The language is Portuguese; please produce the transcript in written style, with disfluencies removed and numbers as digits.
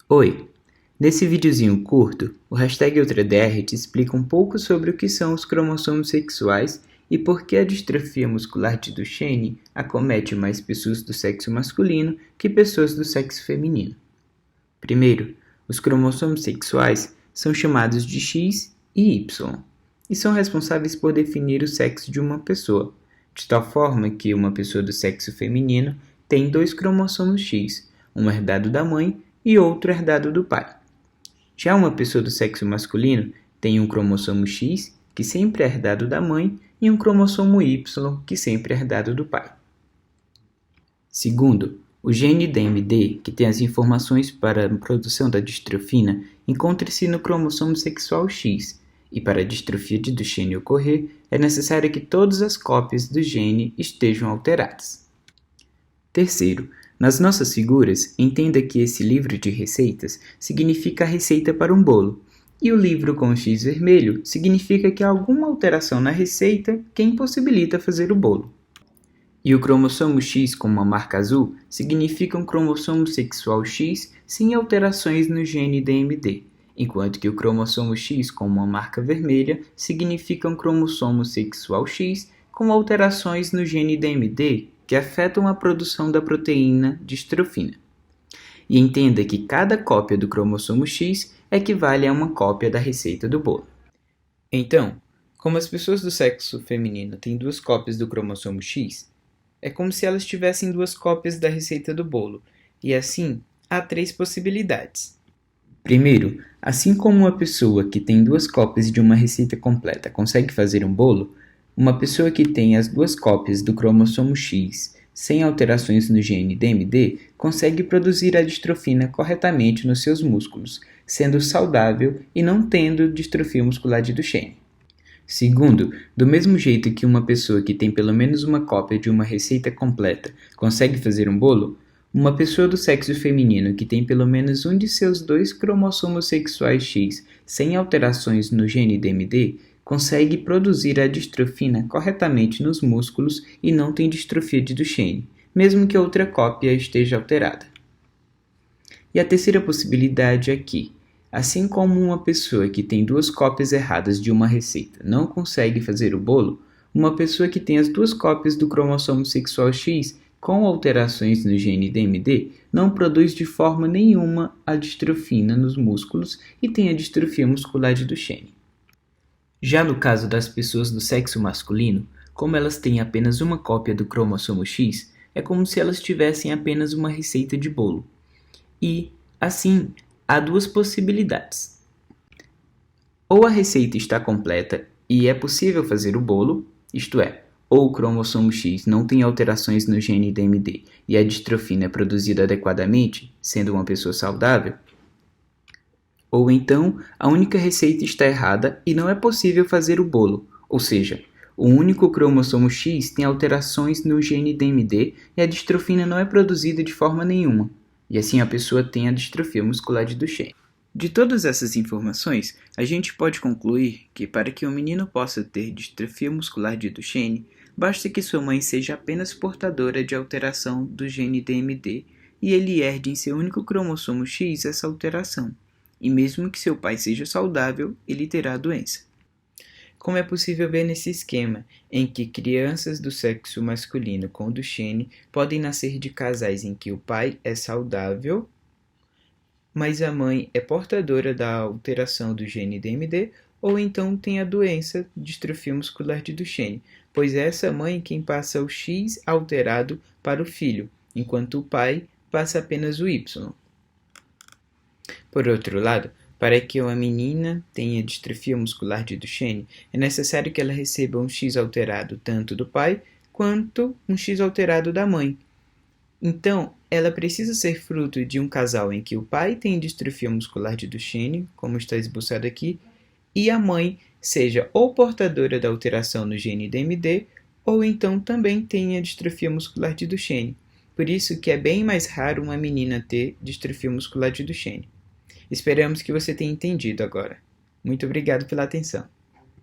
Oi! Nesse videozinho curto, o #UltraDR te explica um pouco sobre o que são os cromossomos sexuais e por que a distrofia muscular de Duchenne acomete mais pessoas do sexo masculino que pessoas do sexo feminino. Primeiro, os cromossomos sexuais são chamados de X e Y e são responsáveis por definir o sexo de uma pessoa, de tal forma que uma pessoa do sexo feminino tem 2 cromossomos X, um herdado da mãe e outro herdado do pai. Já uma pessoa do sexo masculino tem um cromossomo X, que sempre é herdado da mãe, e um cromossomo Y, que sempre é herdado do pai. Segundo, o gene DMD, que tem as informações para a produção da distrofina, encontra-se no cromossomo sexual X, e para a distrofia de Duchenne ocorrer, é necessário que todas as cópias do gene estejam alteradas. Terceiro, nas nossas figuras, entenda que esse livro de receitas significa a receita para um bolo, e o livro com o X vermelho significa que há alguma alteração na receita que impossibilita fazer o bolo. E o cromossomo X com uma marca azul significa um cromossomo sexual X sem alterações no gene DMD, enquanto que o cromossomo X com uma marca vermelha significa um cromossomo sexual X com alterações no gene DMD que afetam a produção da proteína distrofina. E entenda que cada cópia do cromossomo X equivale a uma cópia da receita do bolo. Então, como as pessoas do sexo feminino têm 2 cópias do cromossomo X, é como se elas tivessem 2 cópias da receita do bolo, e assim há 3 possibilidades. Primeiro, assim como uma pessoa que tem 2 cópias de uma receita completa consegue fazer um bolo, uma pessoa que tem as 2 cópias do cromossomo X sem alterações no gene DMD consegue produzir a distrofina corretamente nos seus músculos, sendo saudável e não tendo distrofia muscular de Duchenne. Segundo, do mesmo jeito que uma pessoa que tem pelo menos uma cópia de uma receita completa consegue fazer um bolo, uma pessoa do sexo feminino que tem pelo menos um de seus 2 cromossomos sexuais X sem alterações no gene DMD consegue produzir a distrofina corretamente nos músculos e não tem distrofia de Duchenne, mesmo que outra cópia esteja alterada. E a terceira possibilidade é que, assim como uma pessoa que tem 2 cópias erradas de uma receita não consegue fazer o bolo, uma pessoa que tem as 2 cópias do cromossomo sexual X com alterações no gene DMD não produz de forma nenhuma a distrofina nos músculos e tem a distrofia muscular de Duchenne. Já no caso das pessoas do sexo masculino, como elas têm apenas uma cópia do cromossomo X, é como se elas tivessem apenas uma receita de bolo. E, assim, há 2 possibilidades. Ou a receita está completa e é possível fazer o bolo, isto é, ou o cromossomo X não tem alterações no gene DMD e a distrofina é produzida adequadamente, sendo uma pessoa saudável, ou então a única receita está errada e não é possível fazer o bolo, ou seja, o único cromossomo X tem alterações no gene DMD e a distrofina não é produzida de forma nenhuma, e assim a pessoa tem a distrofia muscular de Duchenne. De todas essas informações, a gente pode concluir que para que um menino possa ter distrofia muscular de Duchenne, basta que sua mãe seja apenas portadora de alteração do gene DMD e ele herde em seu único cromossomo X essa alteração. E mesmo que seu pai seja saudável, ele terá a doença. Como é possível ver nesse esquema, em que crianças do sexo masculino com Duchenne podem nascer de casais em que o pai é saudável, mas a mãe é portadora da alteração do gene DMD, ou então tem a doença distrofia muscular de Duchenne, pois é essa mãe quem passa o X alterado para o filho, enquanto o pai passa apenas o Y. Por outro lado, para que uma menina tenha distrofia muscular de Duchenne, é necessário que ela receba um X alterado tanto do pai quanto um X alterado da mãe. Então, ela precisa ser fruto de um casal em que o pai tem distrofia muscular de Duchenne, como está esboçado aqui, e a mãe seja ou portadora da alteração no gene DMD, ou então também tenha distrofia muscular de Duchenne. Por isso que é bem mais raro uma menina ter distrofia muscular de Duchenne. Esperamos que você tenha entendido agora. Muito obrigado pela atenção.